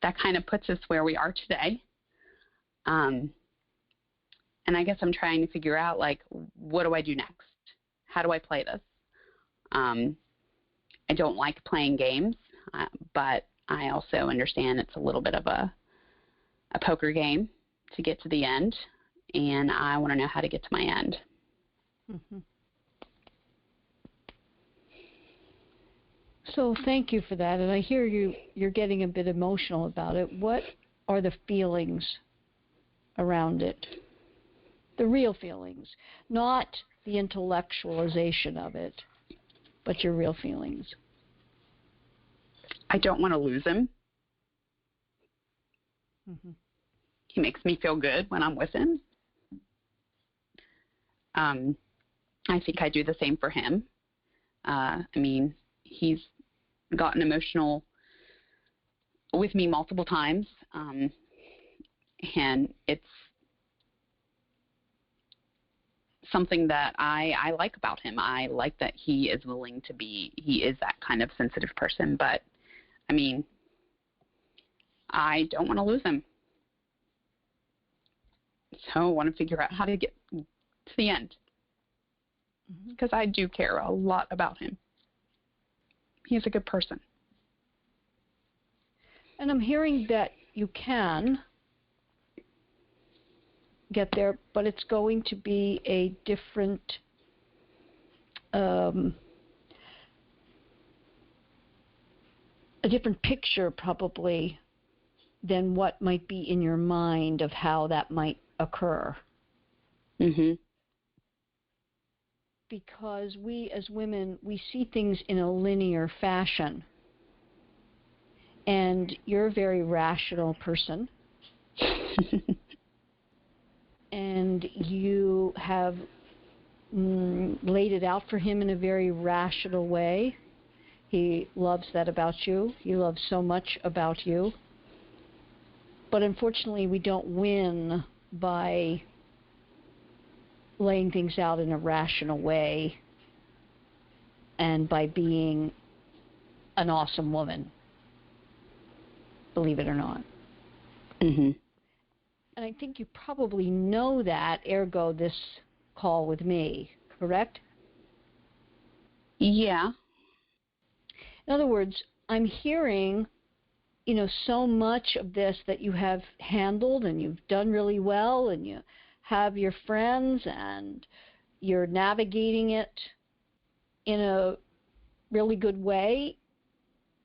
that kind of puts us where we are today. And I guess I'm trying to figure out, like, what do I do next? How do I play this? I don't like playing games, but I also understand it's a little bit of a poker game to get to the end, and I want to know how to get to my end. Mm-hmm. So thank you for that, and I hear you're getting a bit emotional about it. What are the feelings around it? The real feelings, not the intellectualization of it, but your real feelings. I don't want to lose him. Mm-hmm. He makes me feel good when I'm with him. I think I do the same for him. I mean, he's gotten emotional with me multiple times, and it's something that I like about him. I like that he is willing to be, he is that kind of sensitive person, but I mean, I don't want to lose him. So I want to figure out how to get to the end, because I do care a lot about him. He's a good person. And I'm hearing that you can get there, but it's going to be a different picture probably than what might be in your mind of how that might occur. Mm-hmm. Because we as women, we see things in a linear fashion. And you're a very rational person. And you have laid it out for him in a very rational way. He loves that about you. He loves so much about you. But unfortunately, we don't win by laying things out in a rational way and by being an awesome woman, believe it or not. Mm-hmm. And I think you probably know that, ergo this call with me, correct? Yeah. In other words, I'm hearing, so much of this that you have handled and you've done really well, and you have your friends and you're navigating it in a really good way.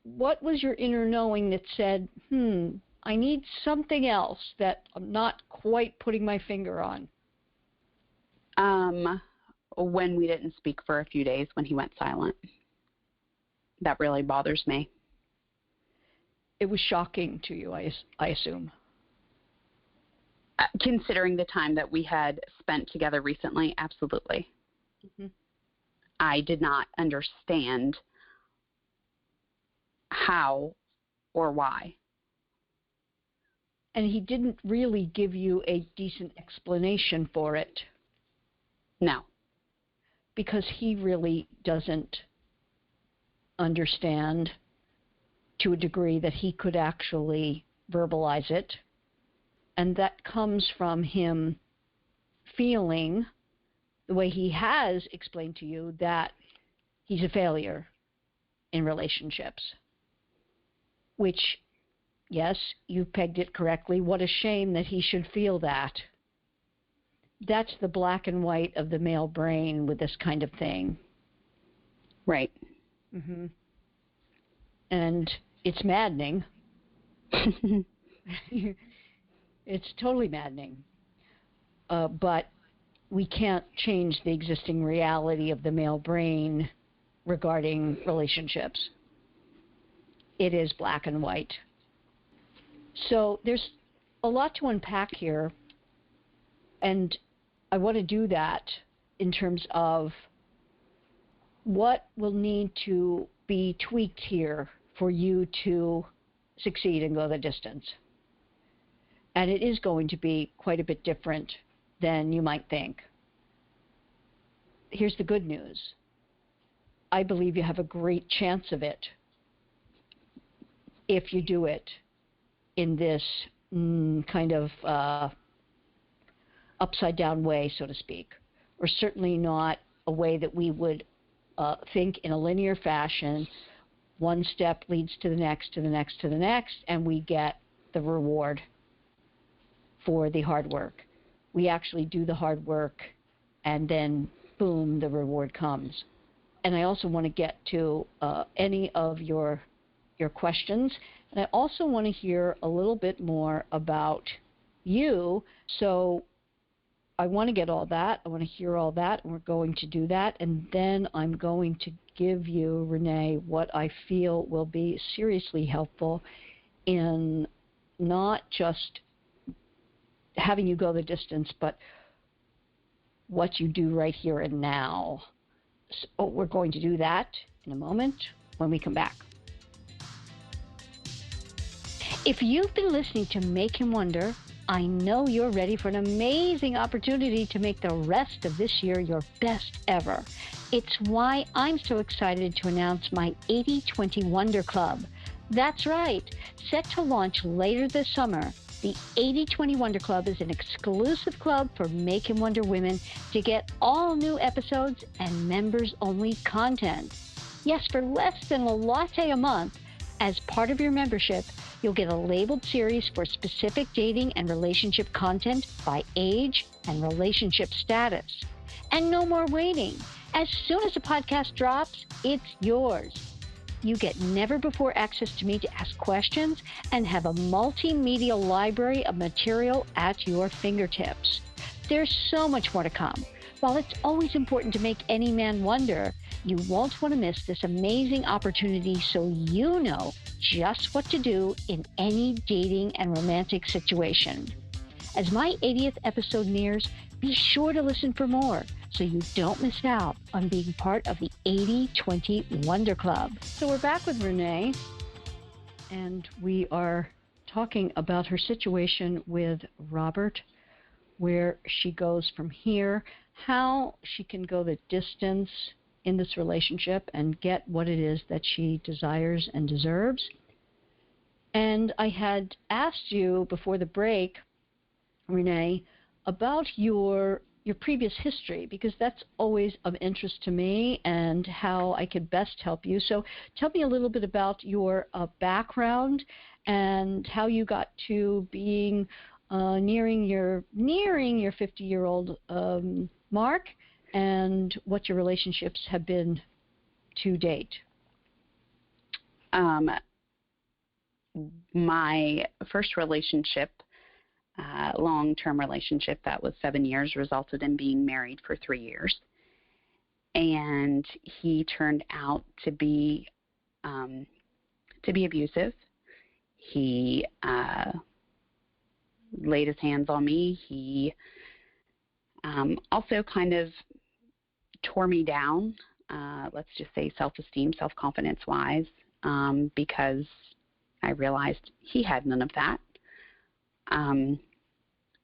What was your inner knowing that said, I need something else that I'm not quite putting my finger on? When we didn't speak for a few days, when he went silent. That really bothers me. It was shocking to you, I assume. Considering the time that we had spent together recently, absolutely. Mm-hmm. I did not understand how or why. And he didn't really give you a decent explanation for it. No. Because he really doesn't understand to a degree that he could actually verbalize it. And that comes from him feeling, the way he has explained to you, that he's a failure in relationships. Which, yes, you pegged it correctly. What a shame that he should feel that. That's the black and white of the male brain with this kind of thing. Right. Mm-hmm. And it's maddening. It's totally maddening. But we can't change the existing reality of the male brain regarding relationships. It is black and white. So there's a lot to unpack here, and I want to do that in terms of what will need to be tweaked here for you to succeed and go the distance. And it is going to be quite a bit different than you might think. Here's the good news. I believe you have a great chance of it if you do it in this kind of upside down way, so to speak, or certainly not a way that we would think in a linear fashion. One step leads to the next, to the next, to the next, and we get the reward for the hard work. We actually do the hard work, and then, boom, the reward comes. And I also want to get to any of your questions. And I also want to hear a little bit more about you. So I want to get all that. I want to hear all that, and we're going to do that. And then I'm going to give you, Renee, what I feel will be seriously helpful in not just having you go the distance, but what you do right here and now. So we're going to do that in a moment when we come back. If you've been listening to Make Him Wonder, I know you're ready for an amazing opportunity to make the rest of this year your best ever. It's why I'm so excited to announce my 80/20 Wonder Club. That's right. Set to launch later this summer, the 80/20 Wonder Club is an exclusive club for Make Him Wonder women to get all new episodes and members-only content. Yes, for less than a latte a month, as part of your membership, you'll get a labeled series for specific dating and relationship content by age and relationship status. And no more waiting. As soon as the podcast drops, it's yours. You get never-before access to me to ask questions and have a multimedia library of material at your fingertips. There's so much more to come. While it's always important to make any man wonder, you won't want to miss this amazing opportunity so you know just what to do in any dating and romantic situation. As my 80th episode nears, be sure to listen for more so you don't miss out on being part of the 80/20 Wonder Club. So we're back with Renee, and we are talking about her situation with Robert, where she goes from here, how she can go the distance in this relationship and get what it is that she desires and deserves. And I had asked you before the break, Renee, about your previous history, because that's always of interest to me and how I could best help you. So tell me a little bit about your background and how you got to being nearing your 50-year-old mark, and what your relationships have been to date. My first relationship, long-term relationship that was 7 years, resulted in being married for 3 years. And he turned out to be abusive. He laid his hands on me. He also kind of tore me down, let's just say self-esteem, self-confidence-wise, because I realized he had none of that.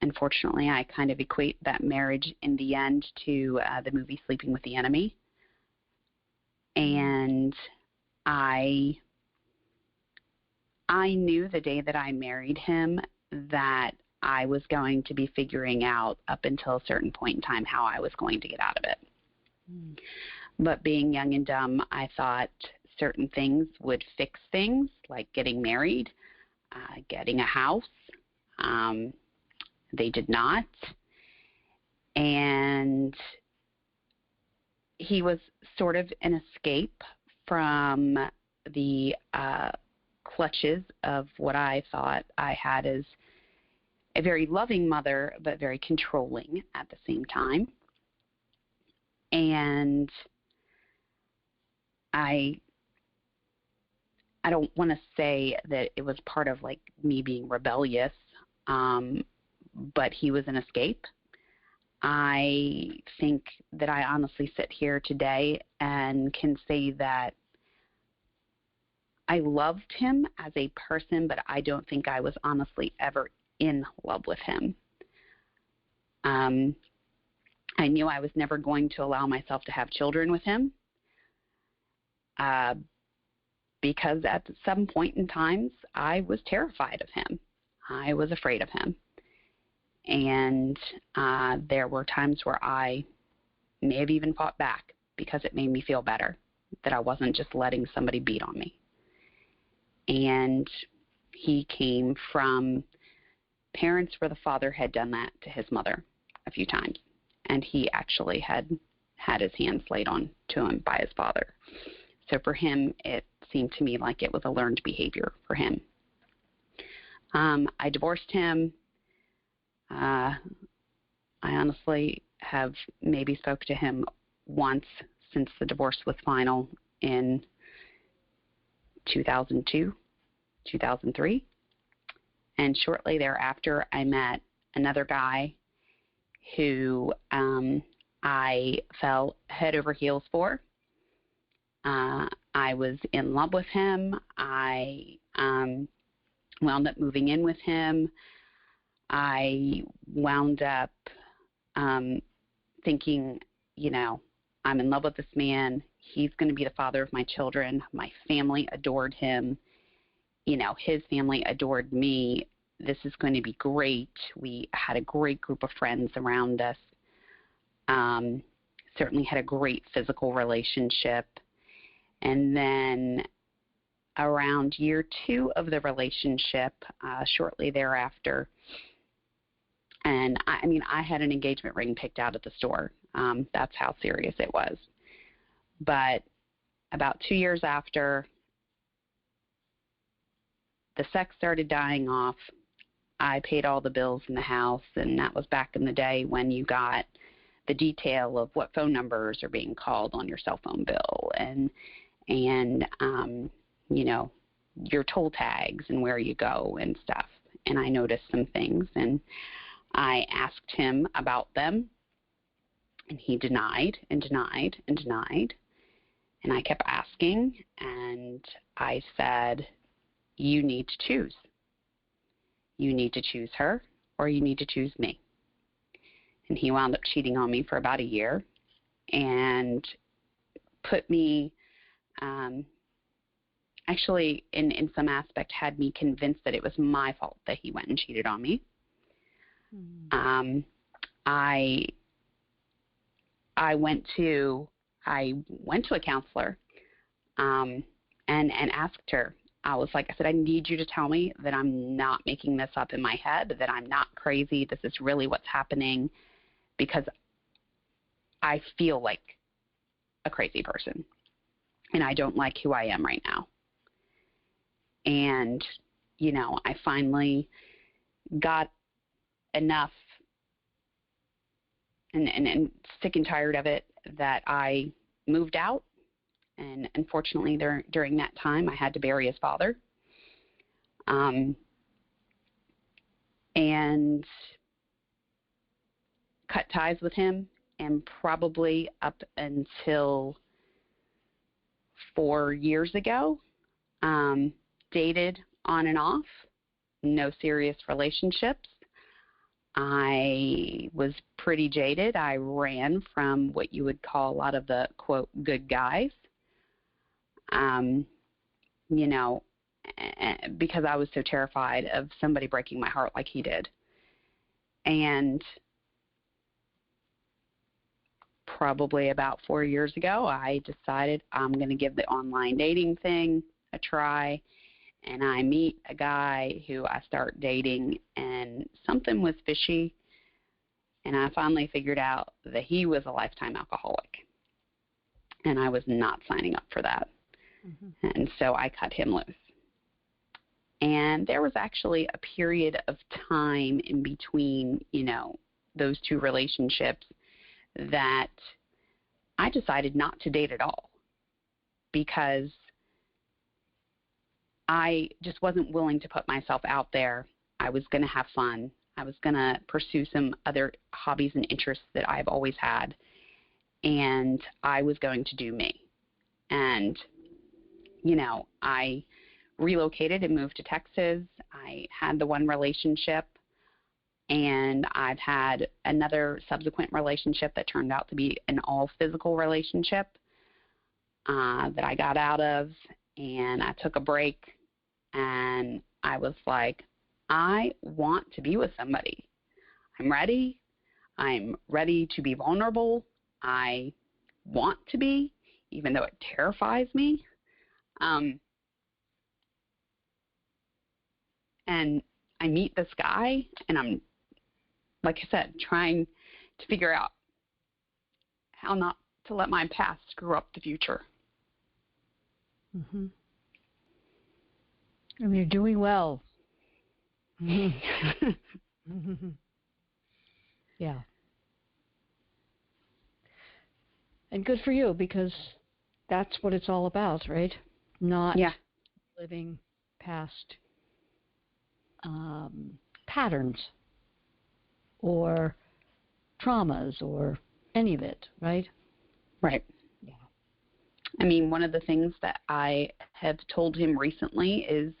Unfortunately, I kind of equate that marriage in the end to the movie Sleeping with the Enemy. And I knew the day that I married him that I was going to be figuring out up until a certain point in time how I was going to get out of it. Mm. But being young and dumb, I thought certain things would fix things, like getting married, getting a house. They did not. And he was sort of an escape from the clutches of what I thought I had as a very loving mother, but very controlling at the same time. And I don't want to say that it was part of like me being rebellious, but he was an escape. I think that I honestly sit here today and can say that I loved him as a person, but I don't think I was honestly ever in love with him. I knew I was never going to allow myself to have children with him, because at some point in times I was terrified of him. I was afraid of him. And there were times where I may have even fought back because it made me feel better that I wasn't just letting somebody beat on me. And he came from parents where the father had done that to his mother a few times, and he actually had his hands laid on to him by his father. So for him, it seemed to me like it was a learned behavior for him. I divorced him. I honestly have maybe spoke to him once since the divorce was final in 2002, 2003. And shortly thereafter, I met another guy who I fell head over heels for. I was in love with him. I wound up moving in with him. I wound up thinking, I'm in love with this man. He's going to be the father of my children. My family adored him. His family adored me. This is going to be great. We had a great group of friends around us. Certainly had a great physical relationship. And then around year 2 of the relationship, shortly thereafter, and I had an engagement ring picked out at the store. That's how serious it was. But about 2 years after, the sex started dying off. I paid all the bills in the house, and that was back in the day when you got the detail of what phone numbers are being called on your cell phone bill and your toll tags and where you go and stuff. And I noticed some things, and I asked him about them, and he denied and denied and denied. And I kept asking, and I said, you need to choose. You need to choose her, or you need to choose me. And he wound up cheating on me for about a year and put me, actually, in some aspect, had me convinced that it was my fault that he went and cheated on me. Mm-hmm. I went to a counselor and asked her. I said, I need you to tell me that I'm not making this up in my head, that I'm not crazy. This is really what's happening, because I feel like a crazy person, and I don't like who I am right now. And, I finally got enough and sick and tired of it that I moved out. And unfortunately, during that time, I had to bury his father. And cut ties with him, and probably up until 4 years ago, dated on and off, no serious relationships. I was pretty jaded. I ran from what you would call a lot of the, quote, good guys. Because I was so terrified of somebody breaking my heart like he did. And probably about 4 years ago, I decided I'm going to give the online dating thing a try. And I meet a guy who I start dating, and something was fishy. And I finally figured out that he was a lifetime alcoholic. And I was not signing up for that. Mm-hmm. And so I cut him loose. And there was actually a period of time in between, those two relationships that I decided not to date at all, because I just wasn't willing to put myself out there. I was going to have fun. I was going to pursue some other hobbies and interests that I've always had, and I was going to do me. And, I relocated and moved to Texas. I had the one relationship, and I've had another subsequent relationship that turned out to be an all-physical relationship that I got out of, and I took a break, and I was like, I want to be with somebody. I'm ready. I'm ready to be vulnerable. I want to be, even though it terrifies me. And I meet this guy, and I'm, like I said, trying to figure out how not to let my past screw up the future. Mm-hmm. And you're doing well. Mm-hmm. Mm-hmm. Yeah. And good for you, because that's what it's all about, right? Not living past patterns or traumas or any of it, right? Right. Yeah. I mean, one of the things that I have told him recently is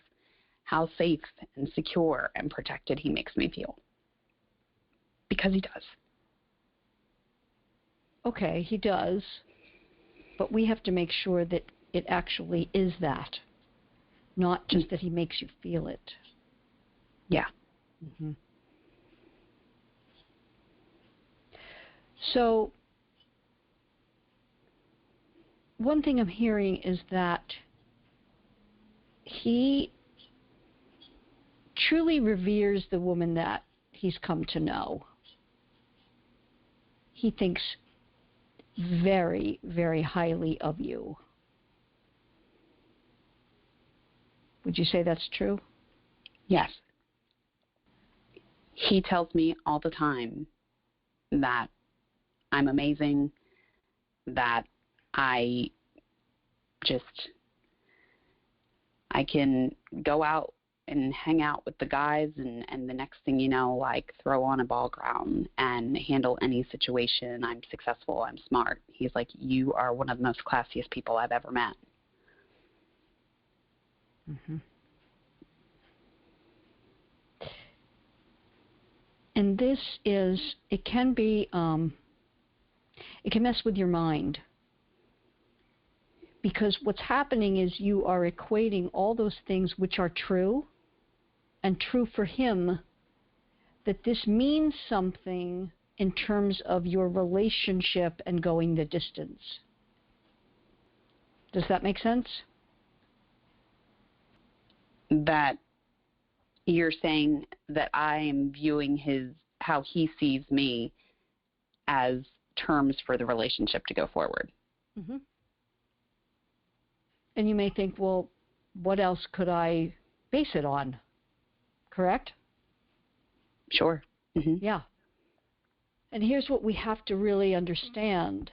how safe and secure and protected he makes me feel. Because he does. Okay, he does. But we have to make sure that it actually is that, not just that he makes you feel it. Yeah. Mm-hmm. So, one thing I'm hearing is that he truly reveres the woman that he's come to know. He thinks very, very highly of you. Would you say that's true? Yes. He tells me all the time that I'm amazing, that I can go out and hang out with the guys and the next thing you know, like throw on a ball gown and handle any situation. I'm successful. I'm smart. He's like, you are one of the most classiest people I've ever met. Mm-hmm. And this is, it can mess with your mind. Because what's happening is you are equating all those things which are true and true for him, that this means something in terms of your relationship and going the distance. Does that make sense? That you're saying that I am viewing how he sees me as terms for the relationship to go forward. Mm-hmm. And you may think, well, what else could I base it on? Correct? Sure. Mm-hmm. Yeah. And here's what we have to really understand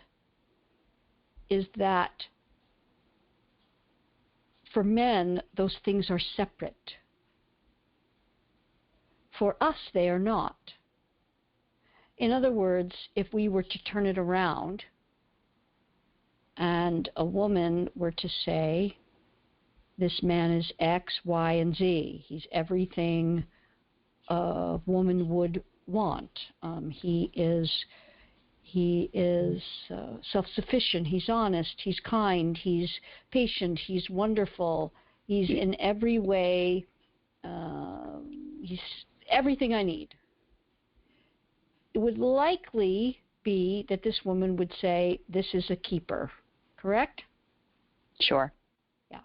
is that for men, those things are separate. For us, they are not. In other words, if we were to turn it around and a woman were to say, this man is X, Y, and Z. He's everything a woman would want. He is self-sufficient. He's honest. He's kind. He's patient. He's wonderful. He's in every way. He's everything I need. It would likely be that this woman would say, this is a keeper. Correct? Sure. Yeah.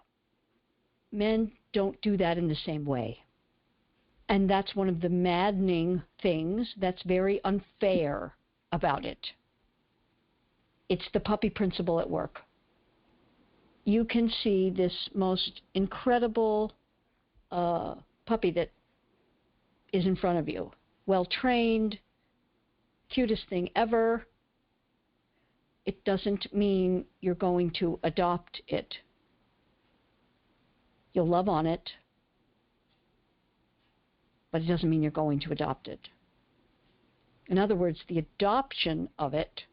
Men don't do that in the same way. And that's one of the maddening things that's very unfair about it. It's the puppy principle at work. You can see this most incredible puppy that is in front of you. Well-trained, cutest thing ever. It doesn't mean you're going to adopt it. You'll love on it, but it doesn't mean you're going to adopt it. In other words, the adoption of it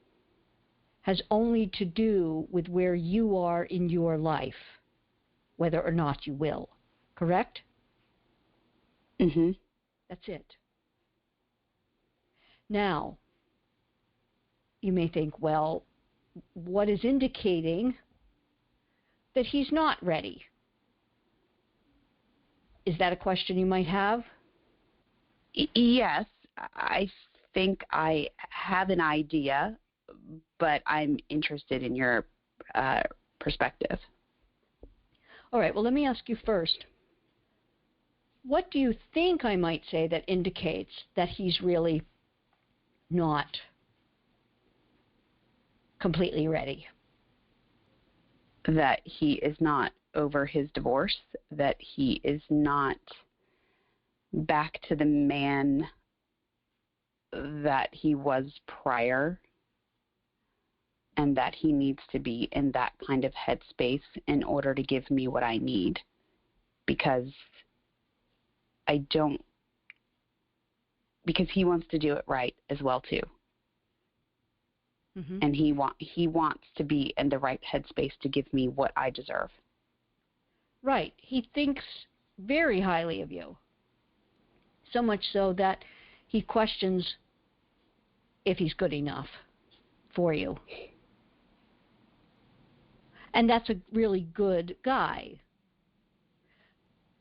has only to do with where you are in your life, whether or not you will. Correct? Mm-hmm. That's it. Now, you may think, well, what is indicating that he's not ready? Is that a question you might have? Yes, I think I have an idea, but I'm interested in your perspective. All right, well, let me ask you first. What do you think I might say that indicates that he's really not completely ready? That he is not over his divorce, that he is not back to the man that he was prior, and that he needs to be in that kind of headspace in order to give me what I need, because because he wants to do it right as well too. Mm-hmm. And he wants to be in the right headspace to give me what I deserve. Right. He thinks very highly of you. So much so that he questions if he's good enough for you. And that's a really good guy.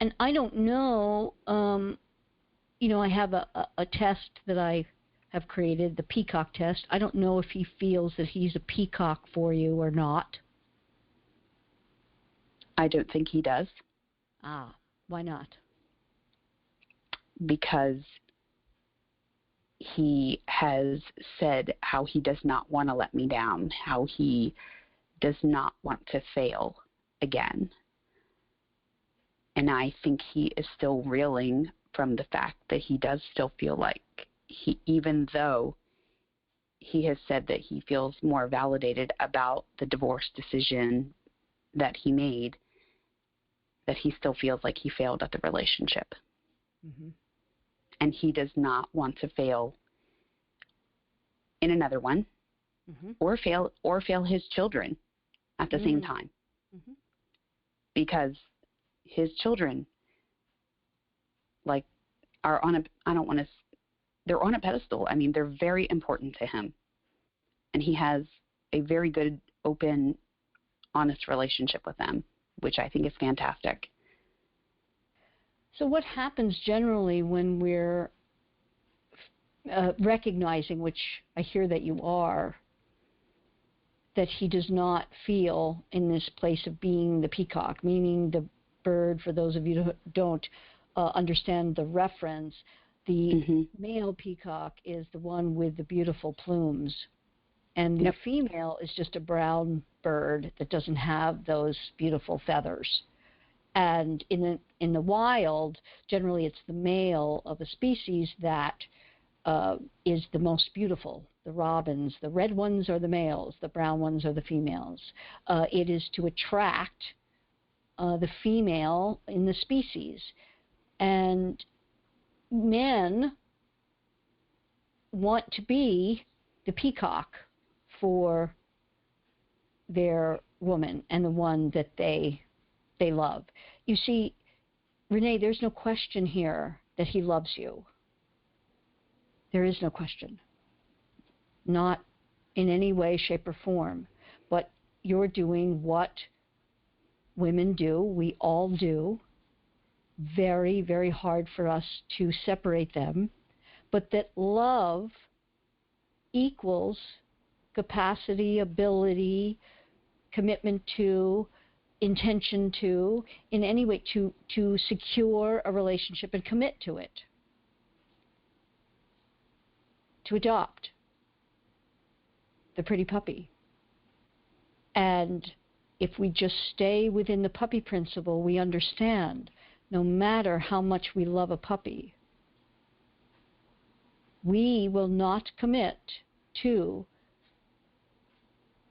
And I don't know, I have a test that I have created, the Peacock Test. I don't know if he feels that he's a peacock for you or not. I don't think he does. Why not? Because he has said how he does not want to let me down, how he does not want to fail again. And I think he is still reeling from the fact that he does still feel like even though he has said that he feels more validated about the divorce decision that he made, that he still feels like he failed at the relationship. Mm-hmm. And he does not want to fail in another one, mm-hmm. or fail his children at the same time. Mm-hmm. Because his children, are on they're on a pedestal. I mean, they're very important to him. And he has a very good, open, honest relationship with them, which I think is fantastic. So what happens generally when we're recognizing, which I hear that you are, that he does not feel in this place of being the peacock, meaning the bird, for those of you who don't understand the reference, the male peacock is the one with the beautiful plumes, and the female is just a brown bird that doesn't have those beautiful feathers. And in the wild, generally it's the male of a species that is the most beautiful. The robins, the red ones are the males, the brown ones are the females. It is to attract the female in the species. And men want to be the peacock for their woman and the one that they love. You see, Renee, there's no question here that he loves you. There is no question. Not in any way, shape, or form. But you're doing what women do, we all do. Very, very hard for us to separate them. But that love equals capacity, ability, commitment to, intention to, in any way to secure a relationship and commit to it. To adopt the pretty puppy. And if we just stay within the puppy principle, we understand no matter how much we love a puppy, we will not commit to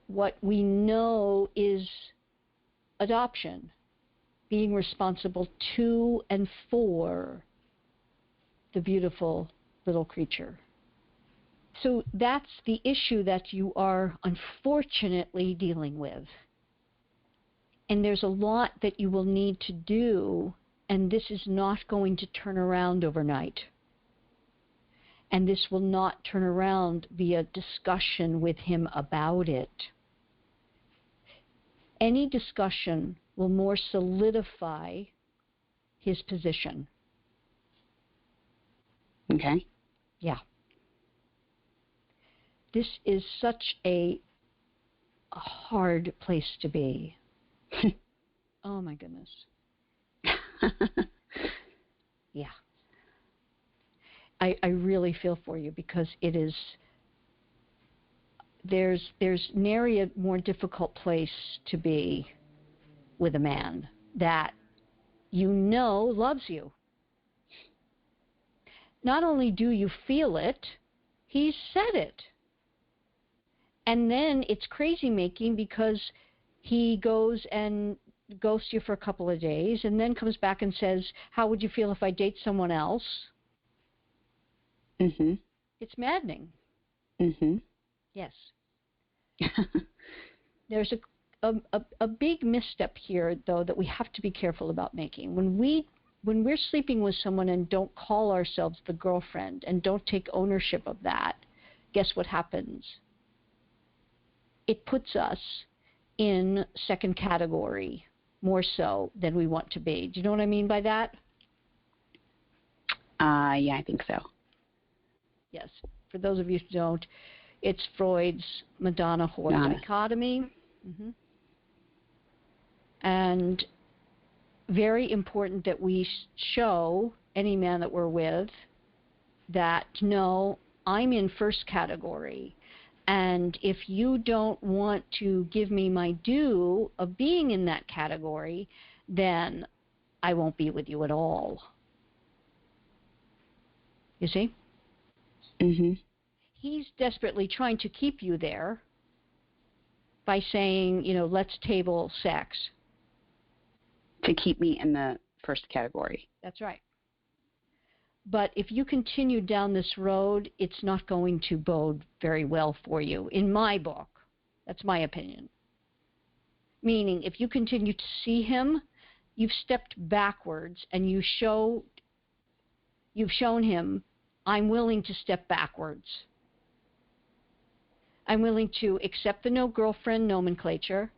what we know is adoption, being responsible to and for the beautiful little creature. So that's the issue that you are unfortunately dealing with. And there's a lot that you will need to do, and this is not going to turn around overnight. And this will not turn around via discussion with him about it. Any discussion will more solidify his position. Okay. Yeah. This is such a hard place to be. Oh, my goodness. Yeah. I really feel for you because it is, there's nary a more difficult place to be with a man that you know loves you. Not only do you feel it, he's said it. And then it's crazy making because he goes and ghosts you for a couple of days and then comes back and says, how would you feel if I date someone else? Mhm. It's maddening. Mhm. Yes. There's a big misstep here, though, that we have to be careful about making. When we're sleeping with someone and don't call ourselves the girlfriend and don't take ownership of that, guess what happens? It puts us in second category more so than we want to be. Do you know what I mean by that? Yeah, I think so. Yes. For those of you who don't, it's Freud's Madonna-whore dichotomy. Mm-hmm. And very important that we show any man that we're with that, no, I'm in first category. And if you don't want to give me my due of being in that category, then I won't be with you at all. You see? Mhm. He's desperately trying to keep you there by saying, let's table sex. To keep me in the first category. That's right. But if you continue down this road, it's not going to bode very well for you, in my book. That's my opinion. Meaning, if you continue to see him, you've stepped backwards and you've shown him, I'm willing to step backwards. I'm willing to accept the no girlfriend nomenclature.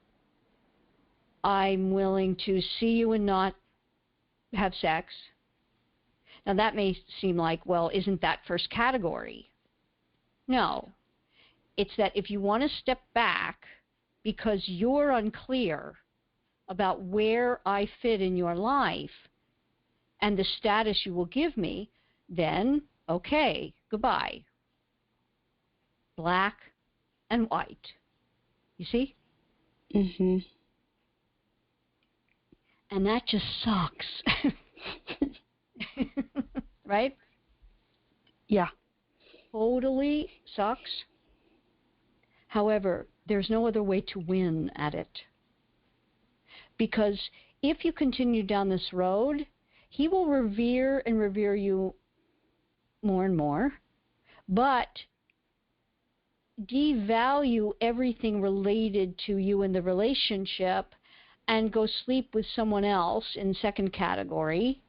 I'm willing to see you and not have sex. Now that may seem like, well, isn't that first category? No. It's that if you want to step back because you're unclear about where I fit in your life and the status you will give me, then, okay, goodbye. Black and white. You see? Mhm. And that just sucks. Right? Yeah. Totally sucks. However, there's no other way to win at it. Because if you continue down this road, he will revere and revere you more and more, but devalue everything related to you in the relationship and go sleep with someone else in second category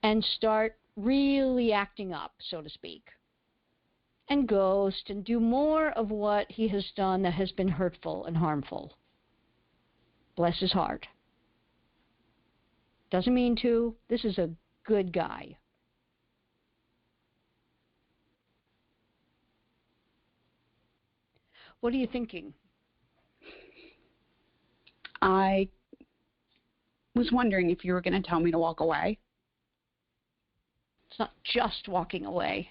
and start really acting up, so to speak, and ghost and do more of what he has done that has been hurtful and harmful. Bless his heart. Doesn't mean to. This is a good guy. What are you thinking? I was wondering if you were going to tell me to walk away. It's not just walking away.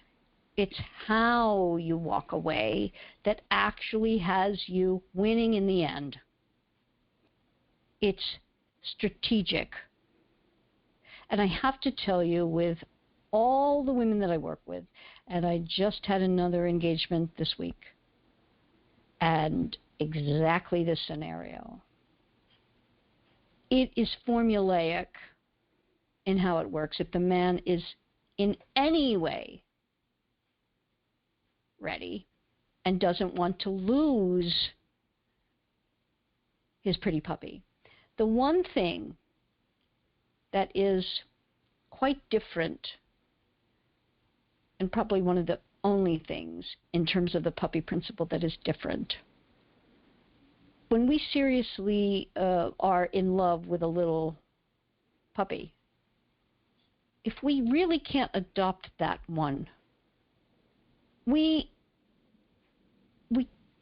It's how you walk away that actually has you winning in the end. It's strategic. And I have to tell you, with all the women that I work with, and I just had another engagement this week, and exactly this scenario. It is formulaic in how it works. If the man is in any way ready and doesn't want to lose his pretty puppy. The one thing that is quite different, and probably one of the only things in terms of the puppy principle that is different, when we seriously are in love with a little puppy, if we really can't adopt that one, we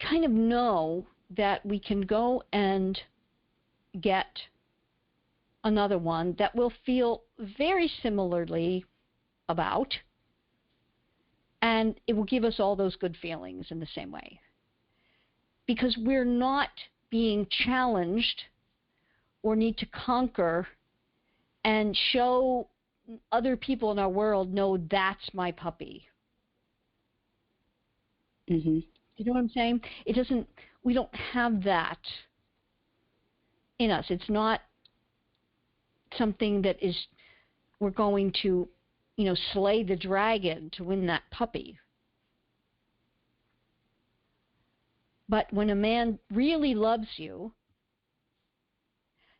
kind of know that we can go and get another one that we'll feel very similarly about, and it will give us all those good feelings in the same way. Because we're not being challenged or need to conquer and show other people in our world, no, that's my puppy. Mm-hmm. You know what I'm saying? We don't have that in us. It's not something that we're going to, slay the dragon to win that puppy. But when a man really loves you,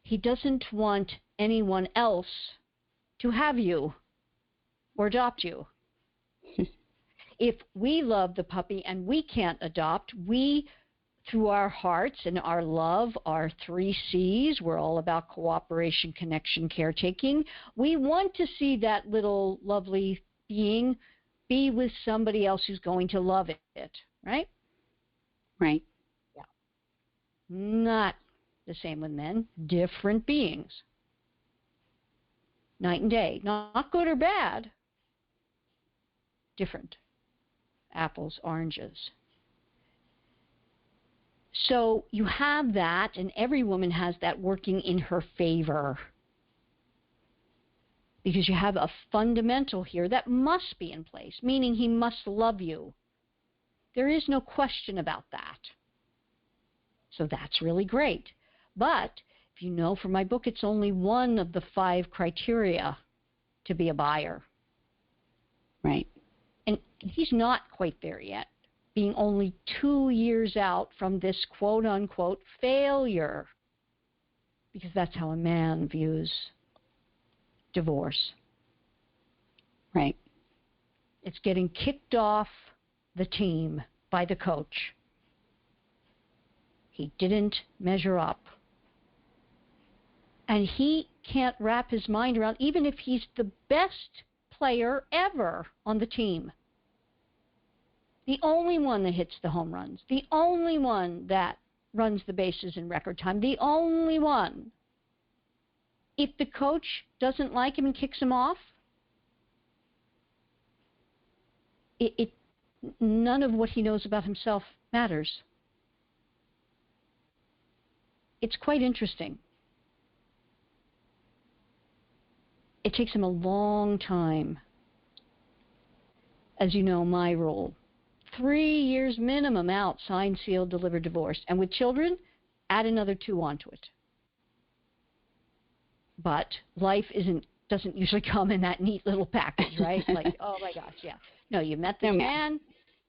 he doesn't want anyone else to have you or adopt you. If we love the puppy and we can't adopt, we, through our hearts and our love, our 3 C's, we're all about cooperation, connection, caretaking, we want to see that little lovely being be with somebody else who's going to love it, right? Right. Yeah. Not the same with men, different beings. Night and day, not good or bad, different. Apples, oranges. So you have that, and every woman has that working in her favor. Because you have a fundamental here that must be in place, meaning he must love you. There is no question about that. So that's really great. But if you know from my book, it's only one of the 5 criteria to be a buyer. Right. And he's not quite there yet, being only 2 years out from this quote-unquote failure, because that's how a man views divorce. Right. It's getting kicked off the team by the coach. He didn't measure up. And he can't wrap his mind around, even if he's the best player ever on the team. The only one that hits the home runs, the only one that runs the bases in record time, the only one. If the coach doesn't like him and kicks him off, none of what he knows about himself matters. It's quite interesting. It takes him a long time. As you know, my rule, 3 years minimum out, signed, sealed, delivered, divorced. And with children, add another 2 onto it. But life doesn't usually come in that neat little package, right? Like, oh my gosh, yeah. No, you met this man,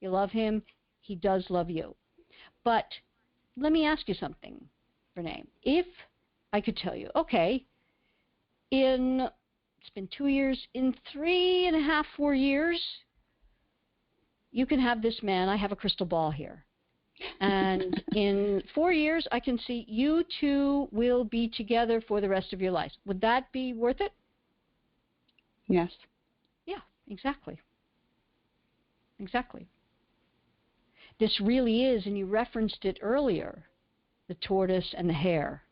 you love him, he does love you. But let me ask you something, Renee. If I could tell you, okay, it's been 2 years, in 3.5, 4 years, you can have this man. I have a crystal ball here. And in 4 years, I can see you 2 will be together for the rest of your lives. Would that be worth it? Yes. Yeah, exactly. Exactly. This really is, and you referenced it earlier, the tortoise and the hare.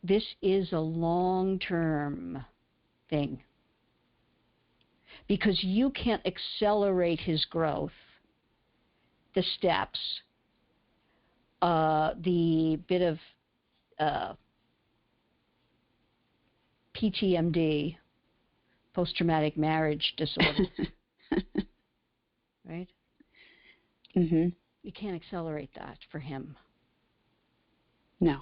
This is a long-term thing. Because you can't accelerate his growth, the steps, the bit of PTMD, post-traumatic marriage disorder, right? Mm-hmm. You can't accelerate that for him. No.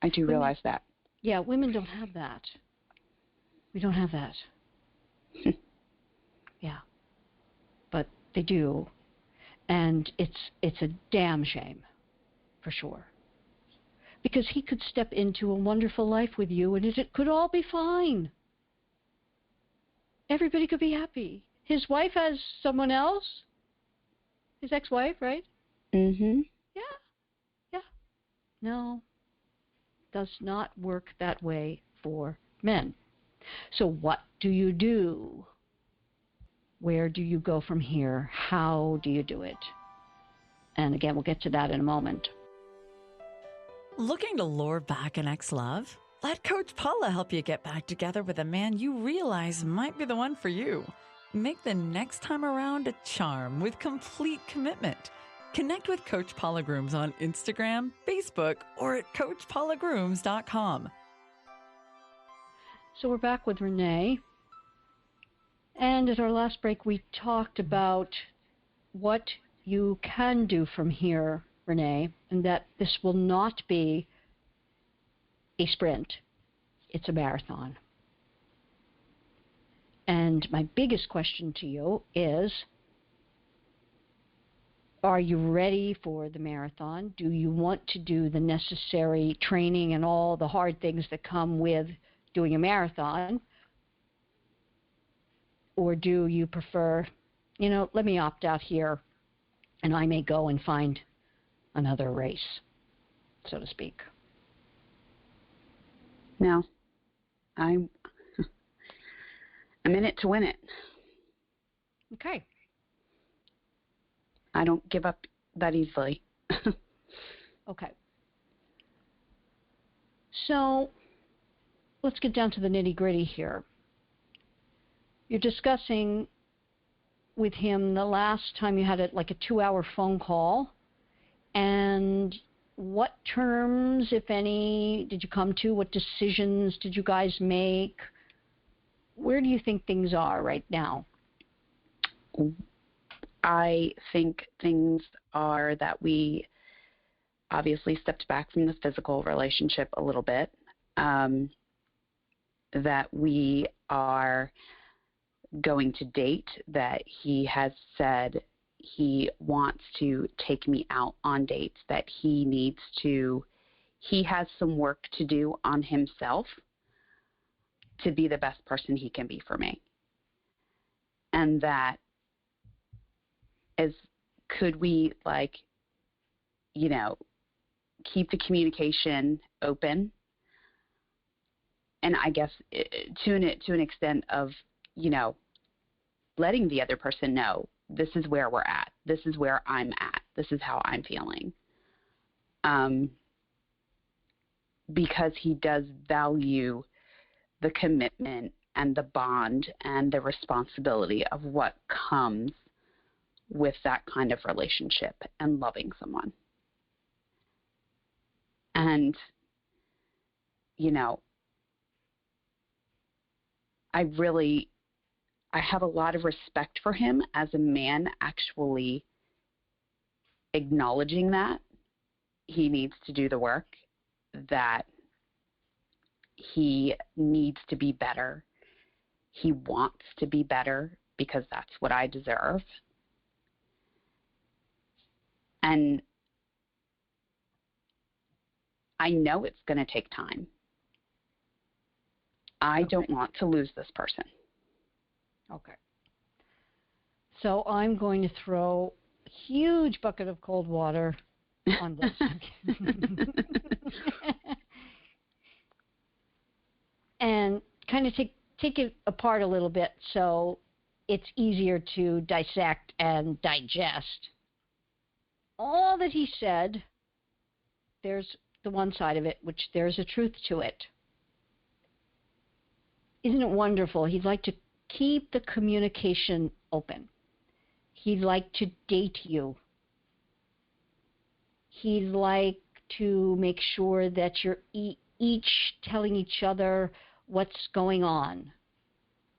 I do realize that. Yeah, women don't have that. We don't have that. Yeah. But they do. And it's a damn shame, for sure. Because he could step into a wonderful life with you and it could all be fine. Everybody could be happy. His wife has someone else. His ex-wife, right? Mm-hmm. Yeah. Yeah. No. Does not work that way for men. So what do you do? Where do you go from here? How do you do it? And again, we'll get to that in a moment. Looking to lure back an ex-love? Let Coach Paula help you get back together with a man you realize might be the one for you. Make the next time around a charm with complete commitment. Connect with Coach Paula Grooms on Instagram, Facebook, or at CoachPaulaGrooms.com. So we're back with Renee. And at our last break, we talked about what you can do from here, Renee, and that this will not be a sprint. It's a marathon. And my biggest question to you is, are you ready for the marathon? Do you want to do the necessary training and all the hard things that come with doing a marathon? Or do you prefer, let me opt out here and I may go and find another race, so to speak? No. I'm in it to win it. Okay. I don't give up that easily. Okay. So let's get down to the nitty-gritty here. You're discussing with him the last time you had a 2-hour phone call, and what terms, if any, did you come to? What decisions did you guys make? Where do you think things are right now? I think things are that we obviously stepped back from the physical relationship a little bit, that we are going to date, that he has said he wants to take me out on dates, that he has some work to do on himself to be the best person he can be for me. And that could we keep the communication open, and I guess to an extent of, letting the other person know, this is where we're at, this is where I'm at, this is how I'm feeling. Because he does value the commitment and the bond and the responsibility of what comes with that kind of relationship and loving someone. And, I have a lot of respect for him as a man actually acknowledging that he needs to do the work, that he needs to be better. He wants to be better because that's what I deserve. And I know it's going to take time. I don't want to lose this person. Okay. So I'm going to throw a huge bucket of cold water on this. And kind of take it apart a little bit so it's easier to dissect and digest. All that he said, there's the one side of it, which there's a truth to it. Isn't it wonderful? He'd like to keep the communication open. He'd like to date you. He'd like to make sure that you're each telling each other what's going on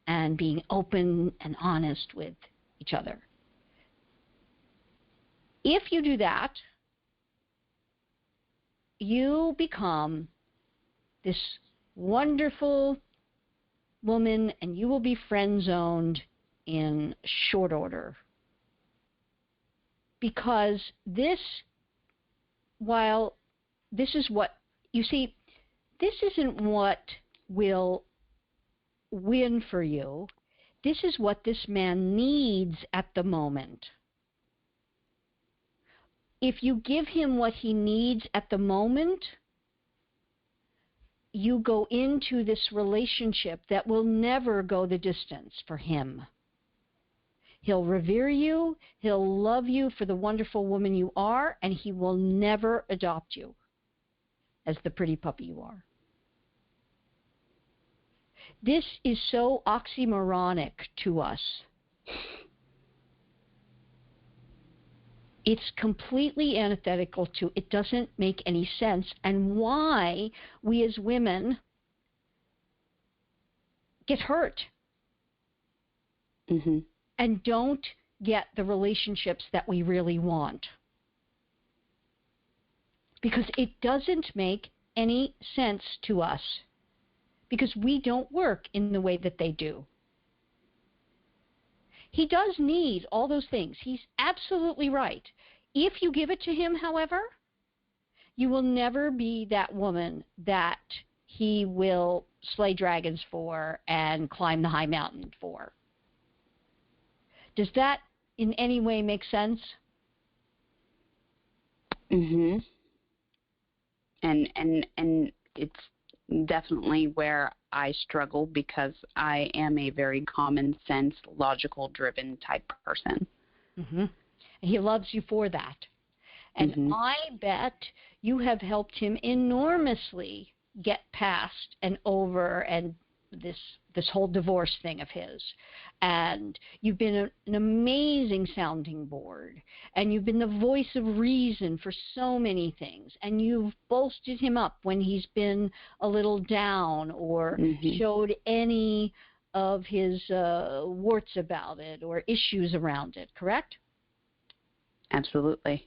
and being open and honest with each other. If you do that, you become this wonderful woman, and you will be friend-zoned in short order. Because while this is what, you see, this isn't what will win for you. This is what this man needs at the moment. If you give him what he needs at the moment, you go into this relationship that will never go the distance for him. He'll revere you, he'll love you for the wonderful woman you are, and he will never adopt you as the pretty puppy you are. This is so oxymoronic to us. It's completely antithetical to, it doesn't make any sense, and why we as women get hurt and don't get the relationships that we really want. Because it doesn't make any sense to us, because we don't work in the way that they do. He does need all those things. He's absolutely right. If you give it to him, however, you will never be that woman that he will slay dragons for and climb the high mountain for. Does that in any way make sense? And it's definitely where I struggle, because I am a very common sense, logical driven type person. He loves you for that. And I bet you have helped him enormously get past and over and this whole divorce thing of his. And you've been an amazing sounding board, and you've been the voice of reason for so many things, and you've bolstered him up when he's been a little down or showed any of his warts about it or issues around it, correct? Absolutely.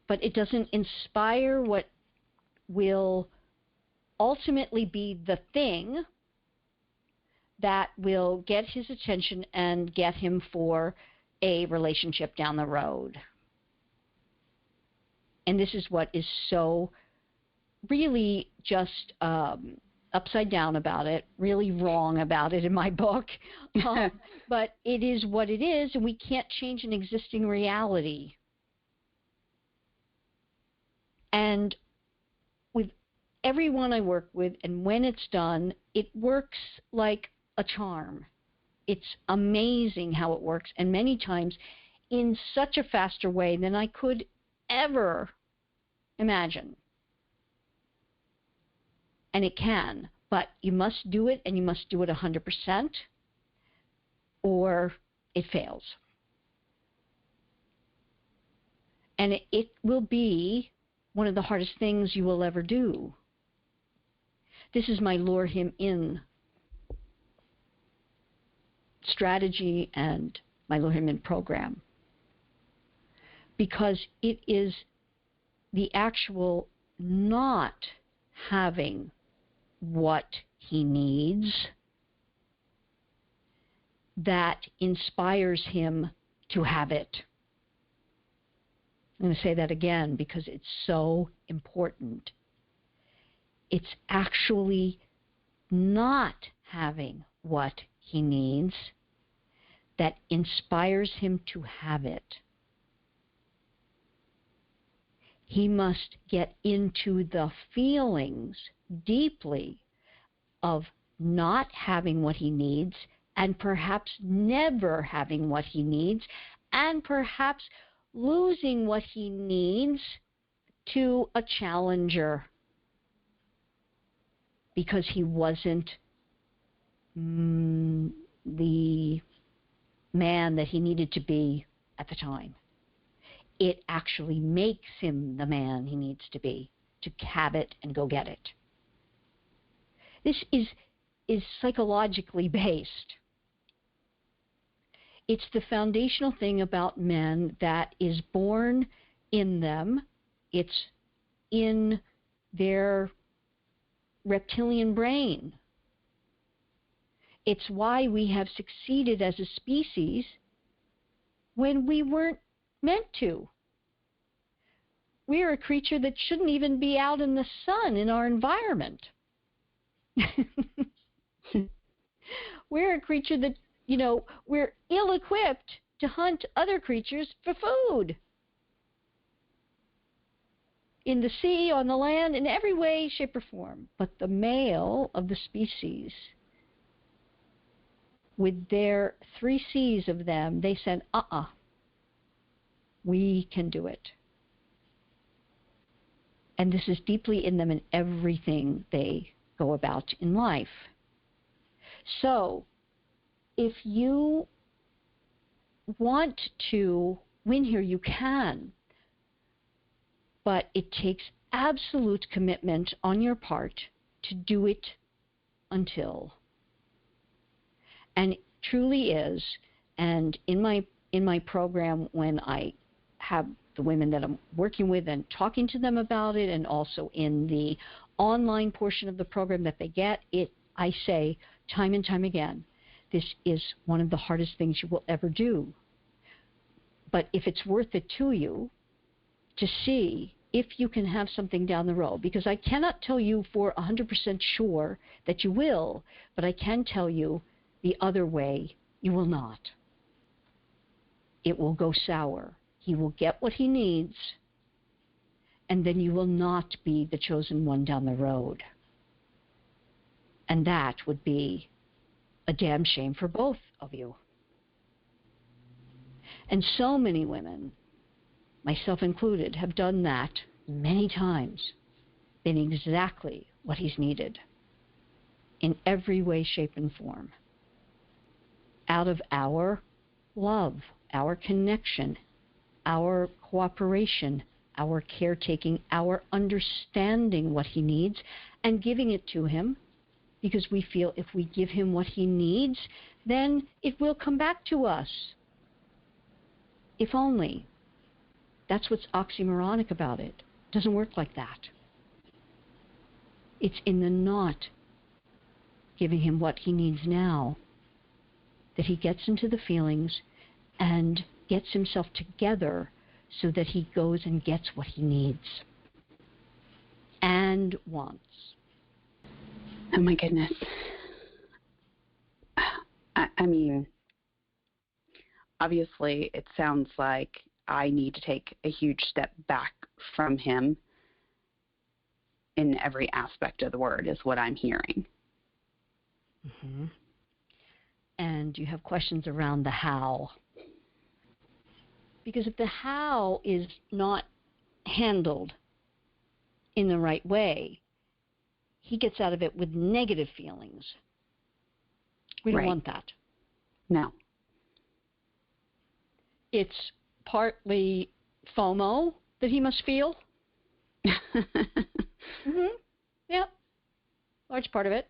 But it doesn't inspire what will ultimately be the thing that will get his attention and get him for a relationship down the road. And this is what is so really just upside down about it, really wrong about it in my book. But it is what it is, and we can't change an existing reality. And with everyone I work with, and when it's done, it works like a charm. It's amazing how it works, and many times in such a faster way than I could ever imagine. And it can, but you must do it, and you must do it 100%, or it fails. And it will be one of the hardest things you will ever do. This is my lure him in strategy and my lure him in program, because it is the actual not having what he needs that inspires him to have it. I'm going to say that again because it's so important. It's actually not having what he needs that inspires him to have it. He must get into the feelings deeply of not having what he needs, and perhaps never having what he needs, and perhaps losing what he needs to a challenger because he wasn't the man that he needed to be at the time. It actually makes him the man he needs to be to have it and go get it. This is psychologically based. It's the foundational thing about men that is born in them. It's in their reptilian brain. It's why we have succeeded as a species when we weren't meant to. We're a creature that shouldn't even be out in the sun in our environment. We're a creature that, we're ill-equipped to hunt other creatures for food. In the sea, on the land, in every way, shape, or form. But the male of the species with their 3 C's of them, they said, we can do it. And this is deeply in them in everything they go about in life. So, if you want to win here, you can. But it takes absolute commitment on your part to do it until. And it truly is. And in my program, when I have the women that I'm working with and talking to them about it, and also in the online portion of the program that they get, I say time and time again, this is one of the hardest things you will ever do. But if it's worth it to you to see if you can have something down the road, because I cannot tell you for 100% sure that you will, but I can tell you the other way, you will not. It will go sour. He will get what he needs, and then you will not be the chosen one down the road. And that would be a damn shame for both of you. And so many women, myself included, have done that many times, been exactly what he's needed in every way, shape, and form. Out of our love, our connection, our cooperation, our caretaking, our understanding what he needs and giving it to him, because we feel if we give him what he needs, then it will come back to us. If only. That's what's oxymoronic about it. It doesn't work like that. It's in the not giving him what he needs now that he gets into the feelings and gets himself together so that he goes and gets what he needs and wants. Oh my goodness. I mean, obviously it sounds like I need to take a huge step back from him in every aspect of the word is what I'm hearing. Mm-hmm. And you have questions around the how. Because if the how is not handled in the right way, he gets out of it with negative feelings. We don't want that. No. It's partly FOMO that he must feel. Mm-hmm. Yep. Large part of it.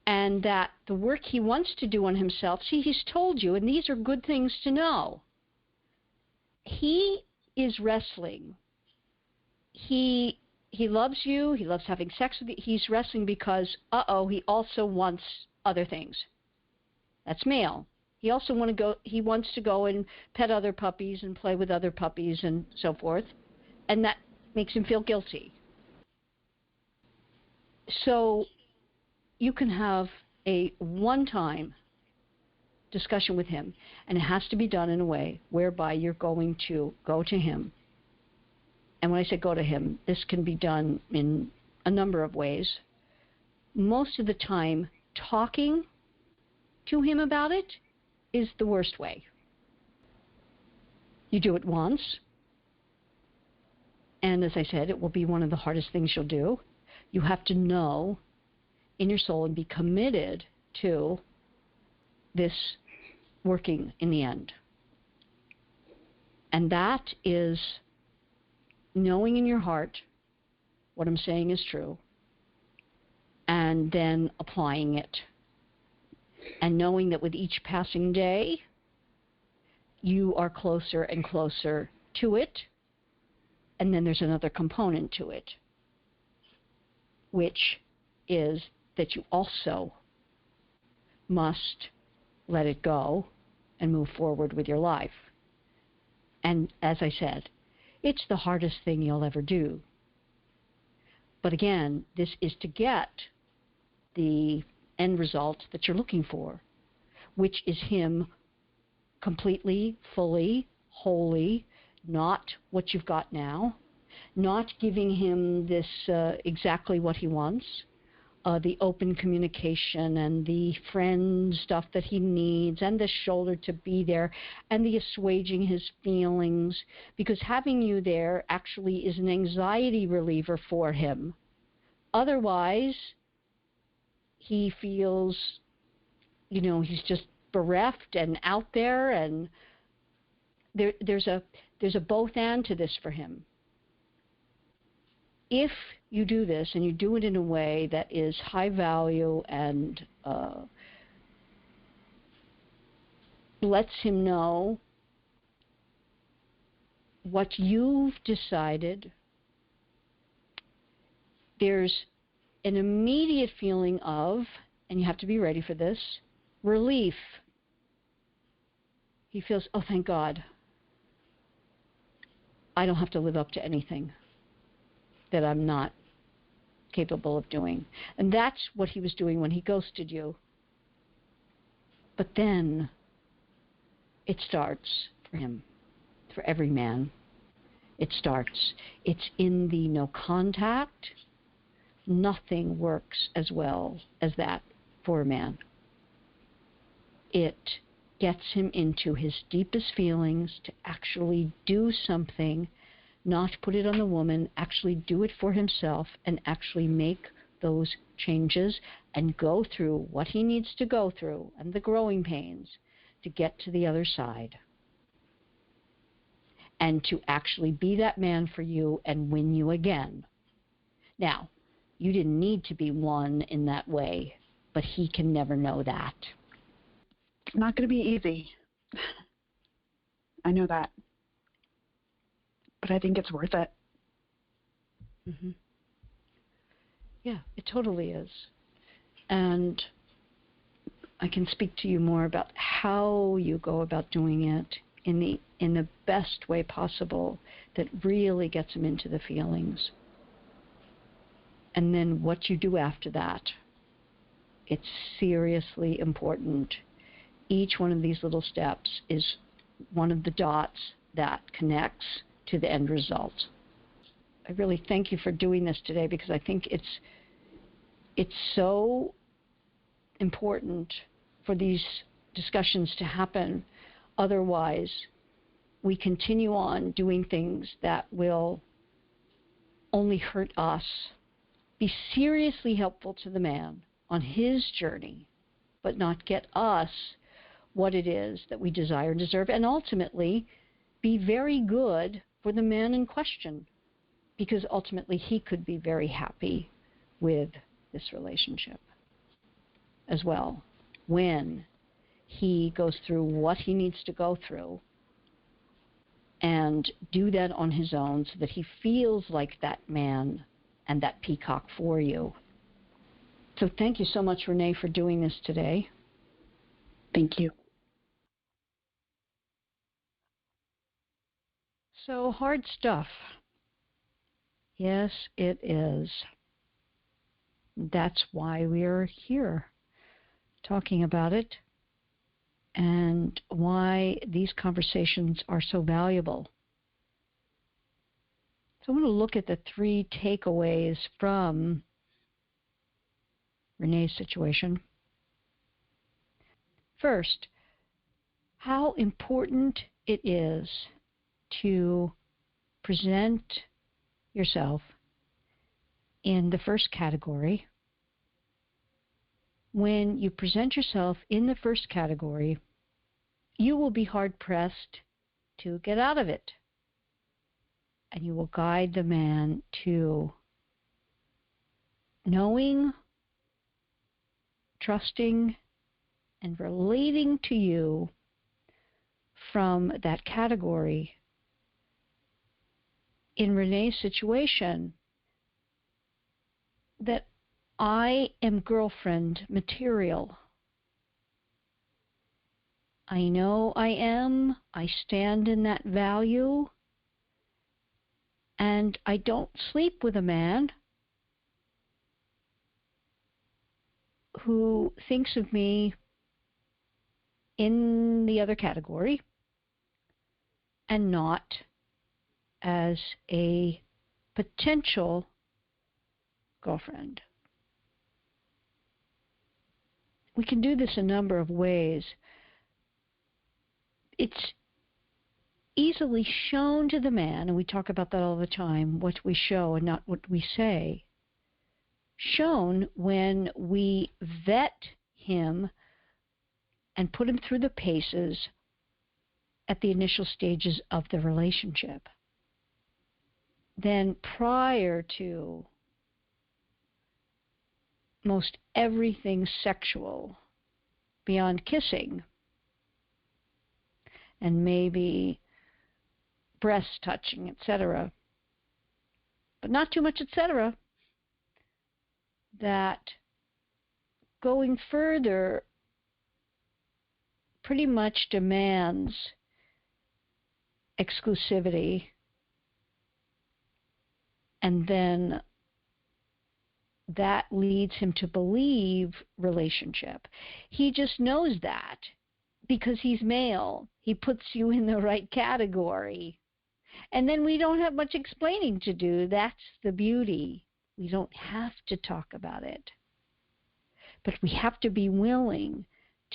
And that the work he wants to do on himself, see, he's told you, and these are good things to know. He is wrestling. He loves you. He loves having sex with you. He's wrestling because, he also wants other things. That's male. He also wants to go and pet other puppies and play with other puppies and so forth. And that makes him feel guilty. So you can have a one-time discussion with him, and it has to be done in a way whereby you're going to go to him. And when I say go to him, this can be done in a number of ways. Most of the time, talking to him about it is the worst way. You do it once, and as I said, it will be one of the hardest things you'll do. You have to know in your soul and be committed to this working in the end. And that is knowing in your heart what I'm saying is true, and then applying it. And knowing that with each passing day, you are closer and closer to it. And then there's another component to it, which is that you also must let it go and move forward with your life. And as I said, it's the hardest thing you'll ever do. But again, this is to get the end result that you're looking for, which is him completely, fully, wholly, not what you've got now, not giving him this exactly what he wants, the open communication and the friend stuff that he needs and the shoulder to be there and the assuaging his feelings, because having you there actually is an anxiety reliever for him. Otherwise, he feels, he's just bereft and out there, and there's a both and to this for him. If you do this and you do it in a way that is high value and lets him know what you've decided, there's an immediate feeling of, and you have to be ready for this, relief. He feels, oh, thank God, I don't have to live up to anything that I'm not capable of doing. And that's what he was doing when he ghosted you. But then it starts for him, for every man. It starts. It's in the no contact. Nothing works as well as that for a man. It gets him into his deepest feelings to actually do something, not put it on the woman, actually do it for himself and actually make those changes and go through what he needs to go through and the growing pains to get to the other side. And to actually be that man for you and win you again. Now, you didn't need to be won in that way, but he can never know that. It's not going to be easy. I know that. But I think it's worth it. Mm-hmm. Yeah, it totally is. And I can speak to you more about how you go about doing it in the best way possible that really gets them into the feelings. And then what you do after that. It's seriously important. Each one of these little steps is one of the dots that connects to the end result. I really thank you for doing this today, because I think it's so important for these discussions to happen. Otherwise, we continue on doing things that will only hurt us. Be seriously helpful to the man on his journey, but not get us what it is that we desire and deserve, and ultimately be very good for the man in question, because ultimately he could be very happy with this relationship as well when he goes through what he needs to go through and do that on his own so that he feels like that man and that peacock for you. So thank you so much, Renee, for doing this today. Thank you. So hard stuff. Yes, it is. That's why we're here talking about it, and why these conversations are so valuable. So I'm going to look at the 3 takeaways from Renee's situation. First, how important it is to present yourself in the first category. When you present yourself in the first category, you will be hard-pressed to get out of it. And you will guide the man to knowing, trusting, and relating to you from that category. In Renee's situation, that I am girlfriend material. I know I am. I stand in that value. And I don't sleep with a man who thinks of me in the other category and not as a potential girlfriend. we can do this a number of ways. It's easily shown to the man, and we talk about that all the time, what we show and not what we say. Shown when we vet him and put him through the paces at the initial stages of the relationship. Then prior to most everything sexual, beyond kissing and maybe breast touching, etc., but not too much, etc., that going further pretty much demands exclusivity, and then that leads him to believe relationship. He just knows that because he's male. He puts you in the right category. And then we don't have much explaining to do. That's the beauty. We don't have to talk about it. But we have to be willing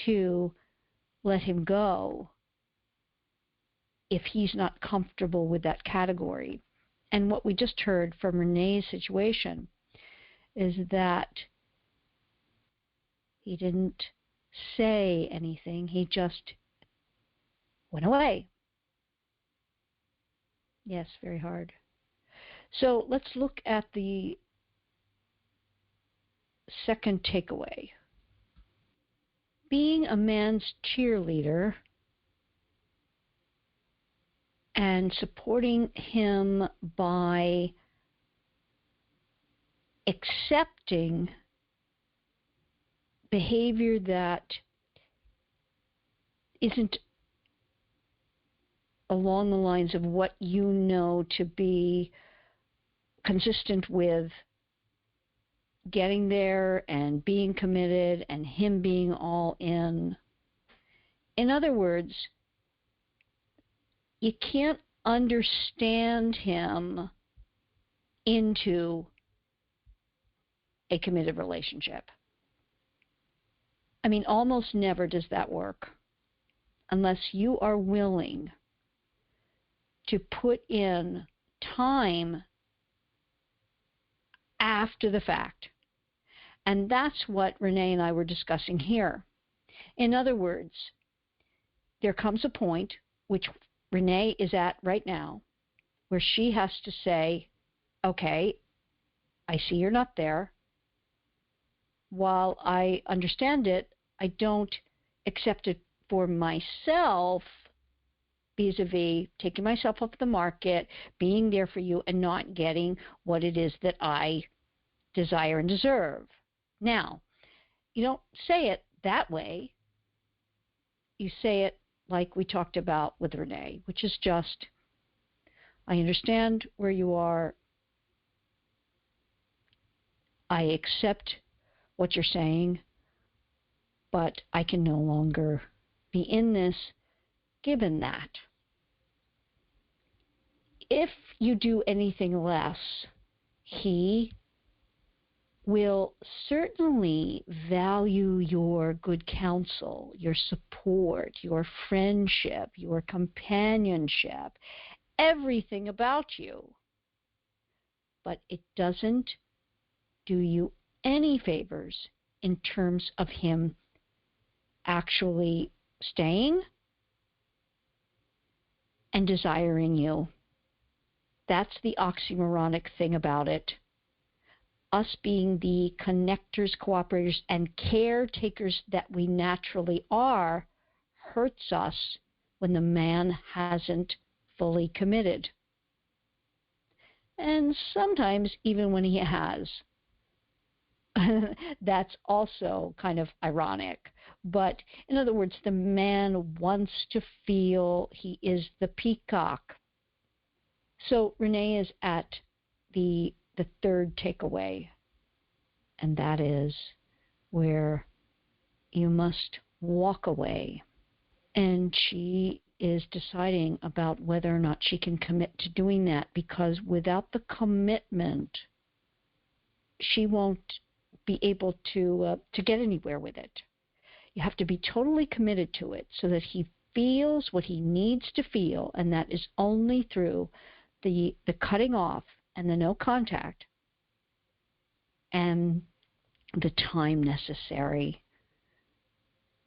to let him go if he's not comfortable with that category. And what we just heard from Renee's situation is that he didn't say anything. He just went away. Yes, very hard. So let's look at the second takeaway. Being a man's cheerleader and supporting him by accepting behavior that isn't along the lines of what you know to be consistent with getting there and being committed and him being all in. In other words, you can't understand him into a committed relationship. I mean, almost never does that work unless you are willing to put in time after the fact. And that's what Renee and I were discussing here. In other words, there comes a point, which Renee is at right now, where she has to say, okay, I see you're not there. While I understand it, I don't accept it for myself, vis-a-vis taking myself off the market, being there for you, and not getting what it is that I desire and deserve. Now, you don't say it that way. You say it like we talked about with Renee, which is just, I understand where you are. I accept what you're saying, but I can no longer be in this given that. If you do anything less, he will certainly value your good counsel, your support, your friendship, your companionship, everything about you. But it doesn't do you any favors in terms of him actually staying and desiring you. That's the oxymoronic thing about it. Us being the connectors, cooperators, and caretakers that we naturally are hurts us when the man hasn't fully committed. And sometimes even when he has. That's also kind of ironic. But in other words, the man wants to feel he is the peacock. So Renee is at the third takeaway, and that is where you must walk away. And she is deciding about whether or not she can commit to doing that, because without the commitment, she won't be able to get anywhere with it. You have to be totally committed to it so that he feels what he needs to feel, and that is only through the cutting off and the no contact and the time necessary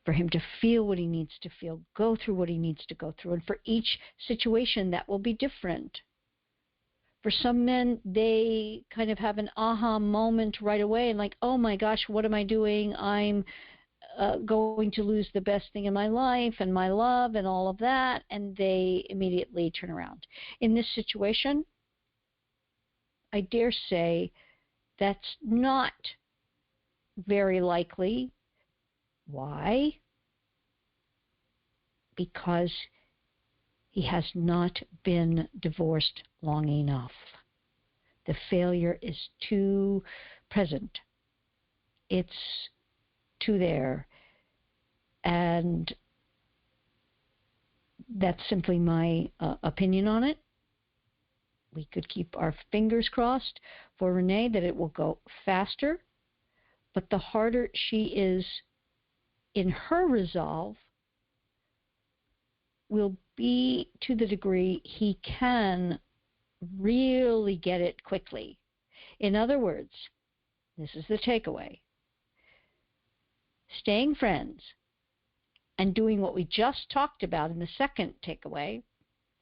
for him to feel what he needs to feel, go through what he needs to go through. And for each situation, that will be different. For some men, they kind of have an aha moment right away and like, oh my gosh, what am I doing? I'm going to lose the best thing in my life and my love and all of that, and they immediately turn around. In this situation, I dare say that's not very likely. Why? Because he has not been divorced long enough. The failure is too present. It's too there. And that's simply my opinion on it. We could keep our fingers crossed for Renee that it will go faster, but the harder she is in her resolve will be to the degree he can really get it quickly. In other words, this is the takeaway. Staying friends and doing what we just talked about in the second takeaway,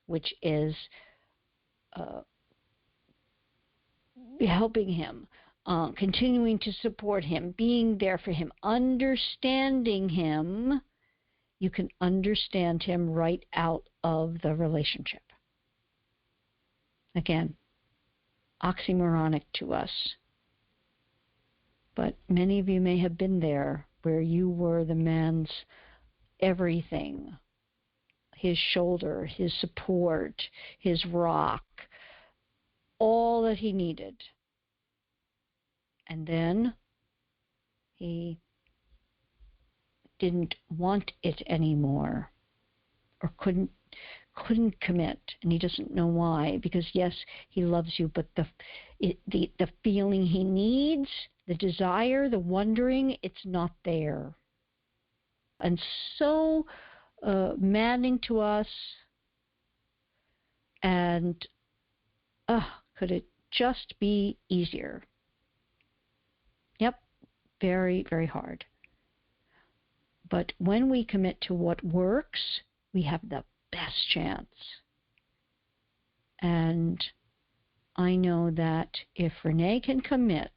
which is helping him, continuing to support him, being there for him, understanding him. You can understand him right out of the relationship. Again, oxymoronic to us. But many of you may have been there where you were the man's everything, his shoulder, his support, his rock, all that he needed. And then he didn't want it anymore or couldn't commit, and he doesn't know why, because yes, he loves you, but the feeling he needs, the desire, the wondering, it's not there. And so maddening to us, and could it just be easier? Yep, very, very hard. But when we commit to what works, we have the best chance. And I know that if Renee can commit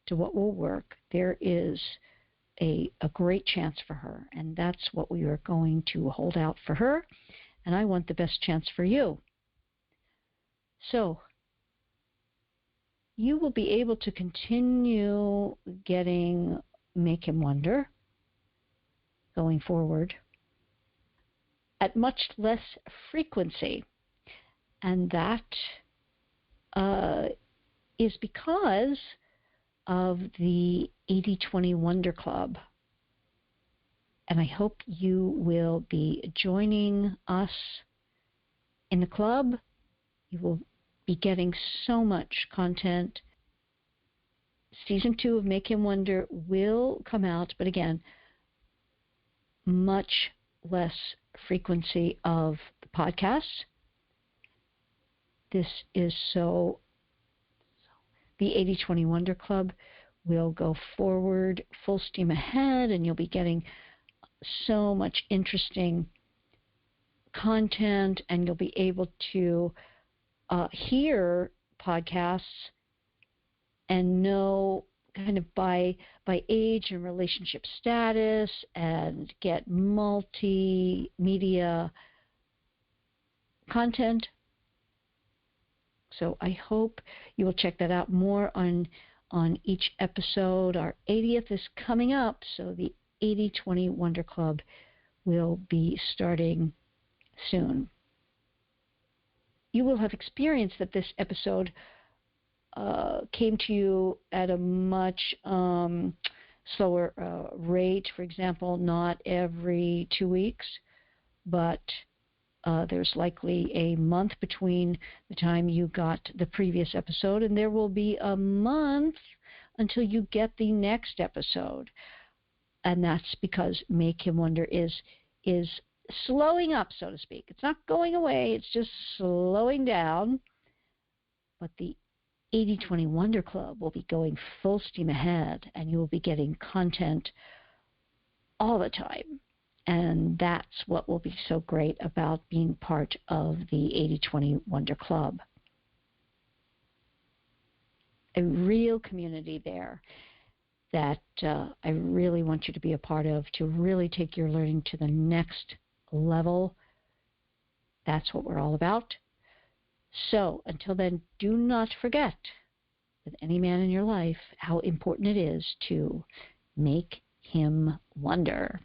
to what will work, there is a great chance for her. And that's what we are going to hold out for her. And I want the best chance for you. So you will be able to continue getting Make Him Wonder going forward at much less frequency. And that is because of the 80-20 Wonder Club. And I hope you will be joining us in the club. You will be getting so much content. Season 2 of Make Him Wonder will come out, but again, much less frequency of the podcasts. This is so the 80-20 Wonder Club will go forward full steam ahead, and you'll be getting so much interesting content, and you'll be able to hear podcasts and know kind of by age and relationship status, and get multimedia content. So I hope you will check that out more on each episode. Our 80th is coming up, so the 80-20 Wonder Club will be starting soon. You will have experienced that this episode came to you at a much slower rate. For example, not every 2 weeks, but there's likely a month between the time you got the previous episode, and there will be a month until you get the next episode. And that's because make him wonder is slowing up, so to speak. It's not going away, it's just slowing down. But the 80/20 Wonder Club will be going full steam ahead, and you will be getting content all the time. And that's what will be so great about being part of the 80/20 Wonder Club. A real community there that I really want you to be a part of, to really take your learning to the next level. That's what we're all about. So until then, do not forget, with any man in your life, how important it is to make him wonder.